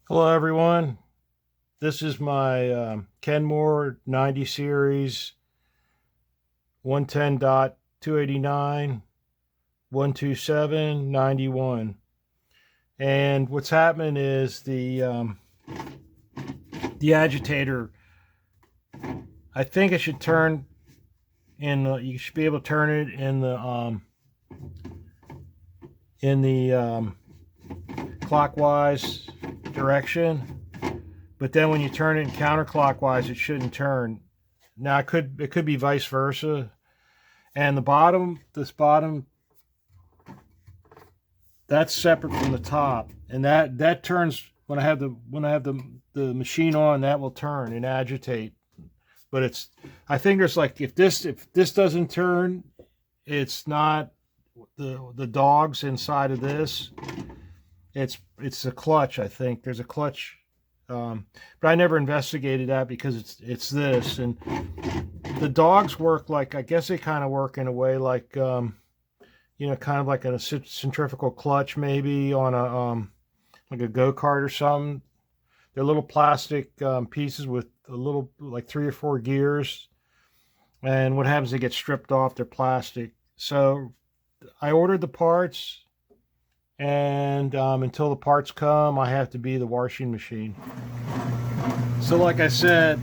Hello everyone, this is my Kenmore 90 series 110.289 12791, and what's happening is the agitator, I think it should turn you should be able to turn it in the clockwise direction. But then when you turn it in counterclockwise, it shouldn't turn. Now it could be vice versa. And this bottom, that's separate from the top, and that turns when I have the machine on. That will turn and agitate. But I think there's like, if this doesn't turn, it's not the dogs inside of this. It's a clutch. I think there's a clutch. But I never investigated that because it's this, and the dogs work like, I guess they kind of work in a way like kind of like a centrifugal clutch, maybe on a like a go-kart or something. They're little plastic pieces with a little, like 3 or 4 gears, and what happens, they get stripped off. They're plastic. So I ordered the parts, and until the parts come, I have to be the washing machine. So like I said,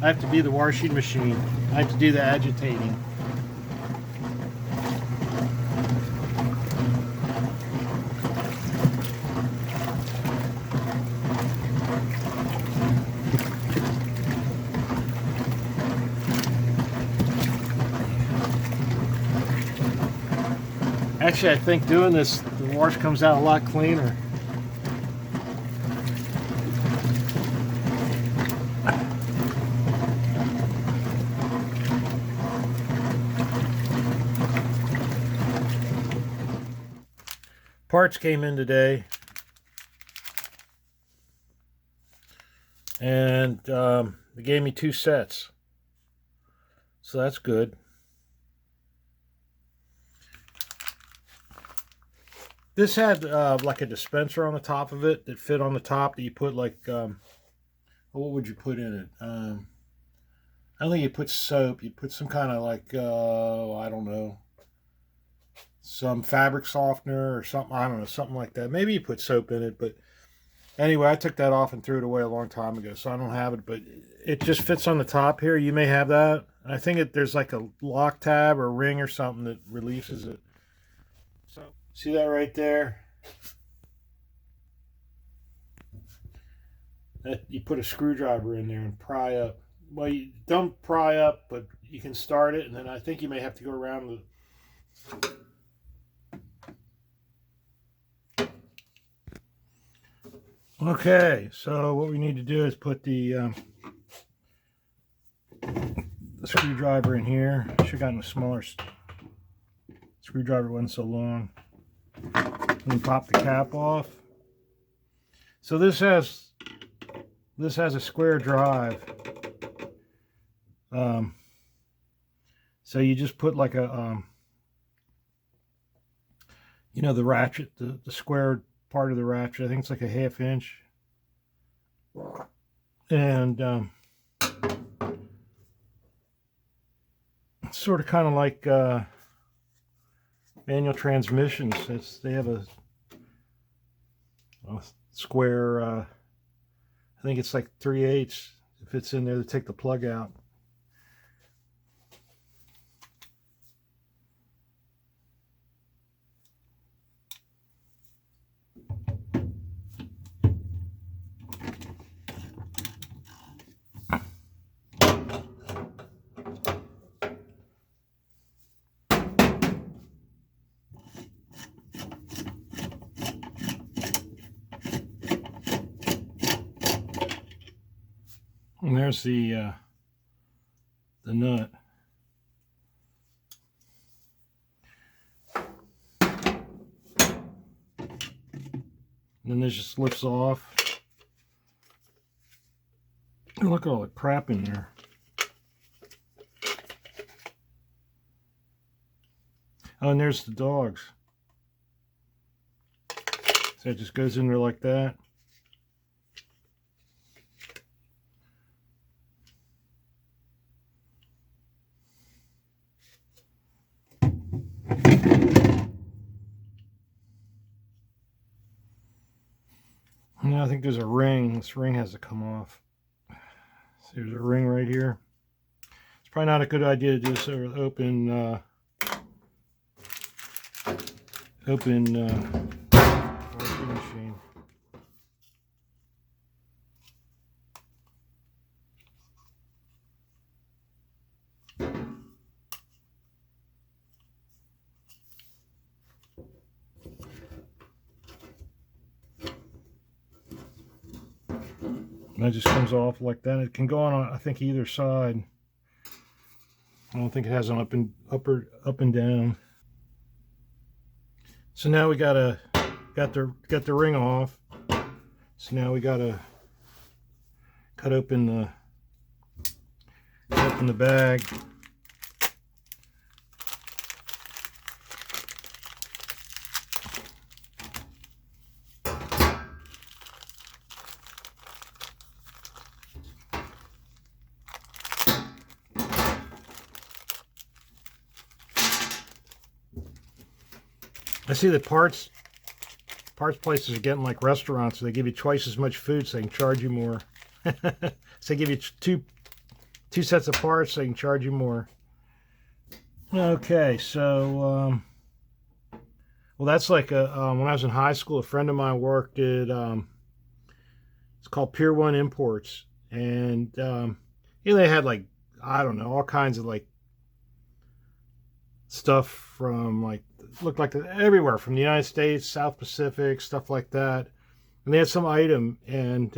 I have to be the washing machine. I have to do the agitating. Actually, I think doing this, the wash comes out a lot cleaner. Parts came in today, and they gave me 2 sets, so that's good. This had like a dispenser on the top of it that fit on the top, that you put like, what would you put in it? I don't think you put soap. You put some kind of like, I don't know, some fabric softener or something. I don't know, something like that. Maybe you put soap in it, but anyway, I took that off and threw it away a long time ago, so I don't have it. But it just fits on the top here. You may have that. I think there's like a lock tab or ring or something that releases it. So see that right there? That you put a screwdriver in there and pry up. Well, you don't pry up, but you can start it, and then I think you may have to go around the. Okay, so what we need to do is put the screwdriver in here. Should have gotten a smaller screwdriver, wasn't so long. And pop the cap off. So this has a square drive. So you just put like a the ratchet, the square part of the ratchet. I think it's like a 1/2 inch, and it's sort of kind of like manual transmissions. They have a square. I think it's like 3/8. It fits in there to take the plug out. And there's the nut. And then this just lifts off. And look at all the crap in there. Oh, and there's the dogs. So it just goes in there like that. I think there's a ring. This ring has to come off. So there's a ring right here. It's probably not a good idea to do this with open washing machine. And that just comes off like that. It can go on, I think, either side. I don't think it has an up and down. So now we got the ring off. So now we gotta cut open the bag. I see that parts places are getting like restaurants, so they give you twice as much food so they can charge you more. So they give you two sets of parts so they can charge you more. Okay, so well, that's like when I was in high school, a friend of mine worked at it's called Pier 1 Imports, and they had, like, I don't know, all kinds of like stuff from, like, looked like everywhere from the United States, South Pacific, stuff like that. And they had some item, and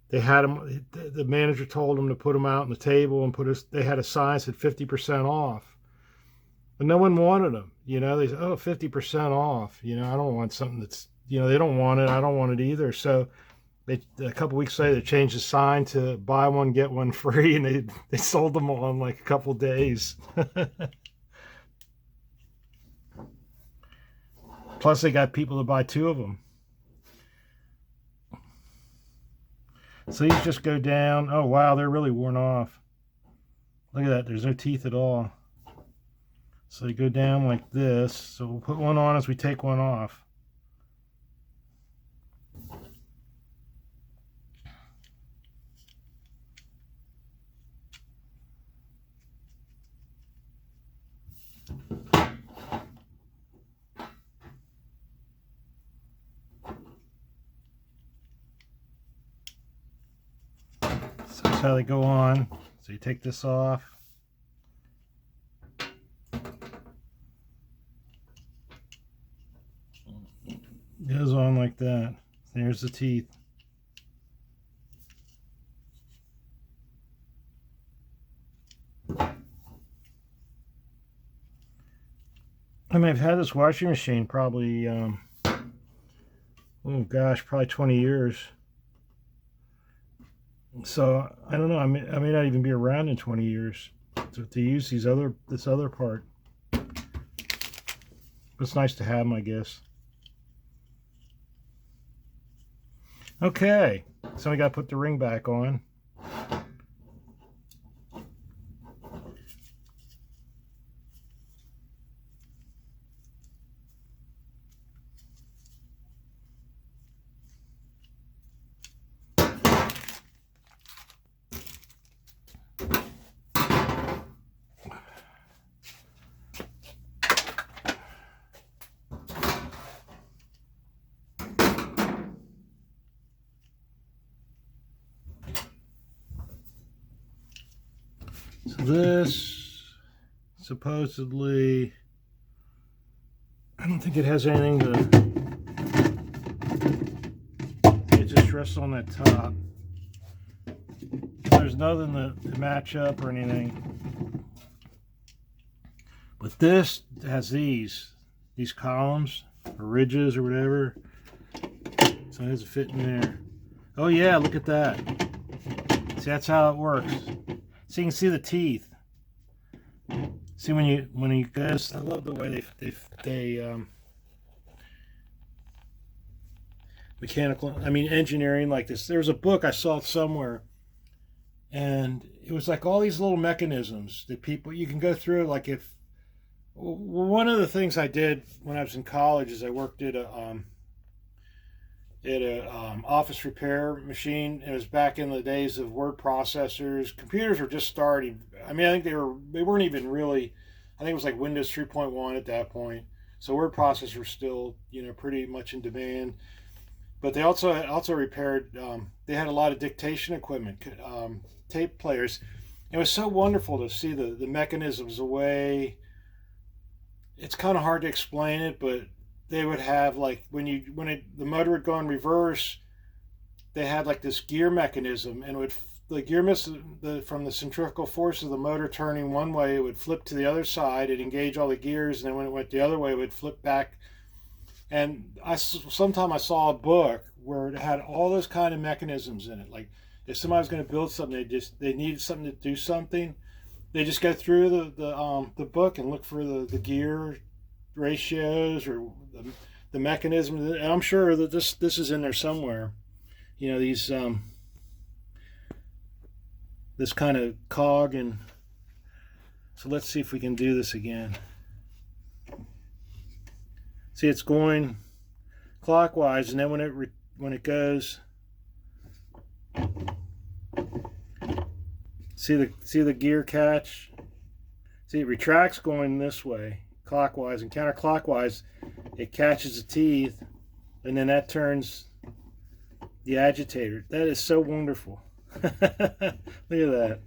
they had them. The manager told them to put them out on the table and they had a sign that said 50% off, but no one wanted them. They said, "Oh, 50% off." I don't want something that's, they don't want it. I don't want it either. So a couple weeks later, they changed the sign to buy one get one free, and they sold them all in like a couple days. Plus, they got people to buy 2 of them. So these just go down. Oh, wow, they're really worn off. Look at that. There's no teeth at all. So they go down like this. So we'll put one on as we take one off. So that's how they go on. So you take this off. It goes on like that. There's the teeth. I mean, I've had this washing machine probably, oh gosh, probably 20 years. So I don't know. I may not even be around in 20 years to use this other part. But it's nice to have them, I guess. Okay, so we got to put the ring back on. So this, supposedly, I don't think it has anything it just rests on that top. There's nothing to match up or anything. But this has these columns or ridges or whatever. So it has to fit in there. Oh yeah, look at that. See, that's how it works. So you can see the teeth. See when you guys, I love the way they engineering like this. There's a book I saw somewhere, and it was like all these little mechanisms that you can go through. Like, if one of the things I did when I was in college is I worked at at a office repair machine. It was back in the days of word processors. Computers were just starting. I mean, I think they weren't even really. I think it was like Windows 3.1 at that point. So word processors were still, pretty much in demand. But they also repaired. They had a lot of dictation equipment, tape players. It was so wonderful to see the mechanisms, the way. It's kind of hard to explain it, but they would have, like, the motor would go in reverse, they had like this gear mechanism, and the gear from the centrifugal force of the motor turning one way, it would flip to the other side, it engage all the gears, and then when it went the other way, it would flip back. And sometime I saw a book where it had all those kind of mechanisms in it. Like, if somebody was going to build something, they needed something to do something, they just go through the book and look for the gear ratios or the mechanism. And I'm sure that this is in there somewhere. These this kind of cog. And so let's see if we can do this again. See, it's going clockwise, and then when it goes, see the gear catch. See, it retracts going this way, clockwise, and counterclockwise, it catches the teeth, and then that turns the agitator. That is so wonderful. Look at that.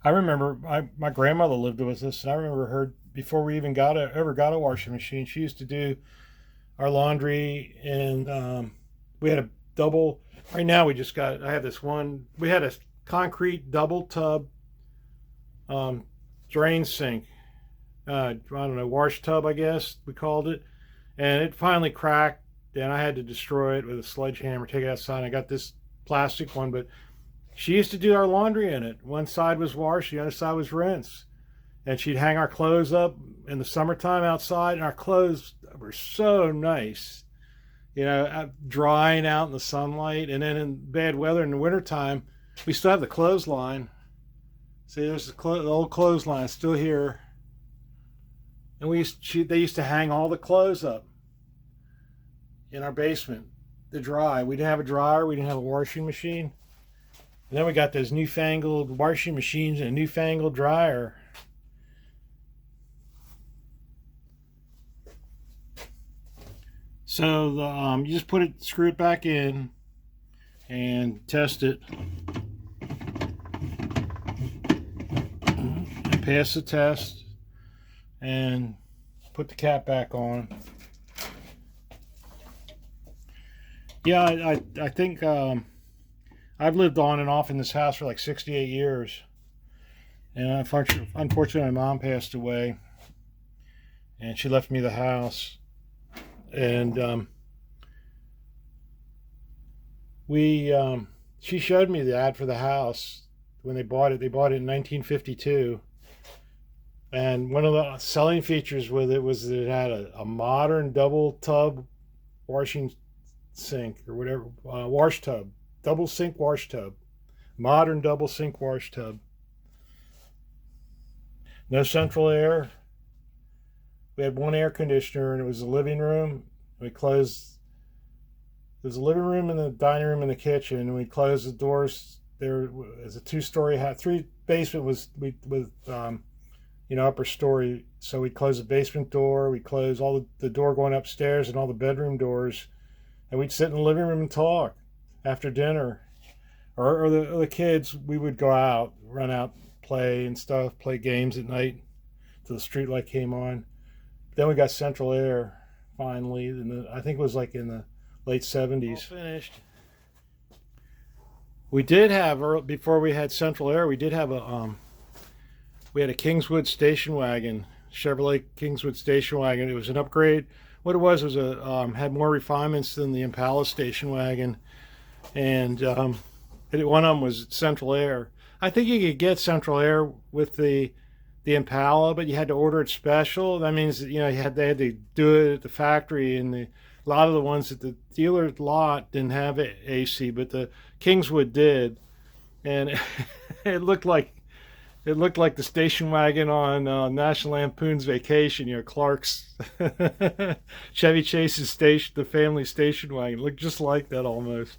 I remember my grandmother lived with us, and I remember her, before we even ever got a washing machine, she used to do our laundry, and we had a double. Right now I have this one. We had a concrete double tub drain sink. I don't know, wash tub, I guess we called it, and it finally cracked, and I had to destroy it with a sledgehammer, take it outside, and I got this plastic one, but she used to do our laundry in it. One side was wash, the other side was rinse. And she'd hang our clothes up in the summertime outside, and our clothes were so nice, drying out in the sunlight. And then in bad weather in the wintertime, we still have the clothesline. See, there's the old clothesline still here. And they used to hang all the clothes up in our basement to dry. We didn't have a dryer, we didn't have a washing machine. And then we got those newfangled washing machines and a newfangled dryer. So you just screw it back in and test it. And pass the test and put the cap back on. Yeah, I think I've lived on and off in this house for like 68 years. And unfortunately, my mom passed away, and she left me the house. And she showed me the ad for the house when they bought it. They bought it in 1952. And one of the selling features with it was that it had a modern double tub washing sink, or whatever, wash tub. Double sink wash tub. Modern double sink wash tub. No central air. We had one air conditioner, and it was the living room. We closed. There's a living room and the dining room and the kitchen, and we closed the doors. There was a two-story house. 3 basement was with upper story. So we closed the basement door. We closed all the door going upstairs and all the bedroom doors, and we'd sit in the living room and talk after dinner. Or the kids, we would go out, run out, play and stuff, play games at night till the street light came on. Then we got central air finally, I think it was like in the late 70s. All finished. We did have, before we had central air, we did have we had a Kingswood station wagon, Chevrolet Kingswood station wagon. It was an upgrade. What it was had more refinements than the Impala station wagon, and one of them was central air. I think you could get central air with the Impala, but you had to order it special. That means that they had to do it at the factory, and A lot of the ones at the dealer lot didn't have AC, but the Kingswood did, and it looked like the station wagon on National Lampoon's Vacation. You know, Clark's Chevy Chase's station, the family station wagon, it looked just like that almost.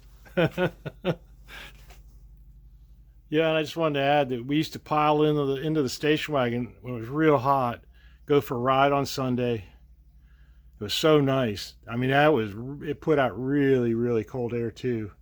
Yeah, and I just wanted to add that we used to pile into the station wagon when it was real hot, go for a ride on Sunday. It was so nice. I mean, it put out really, really cold air too.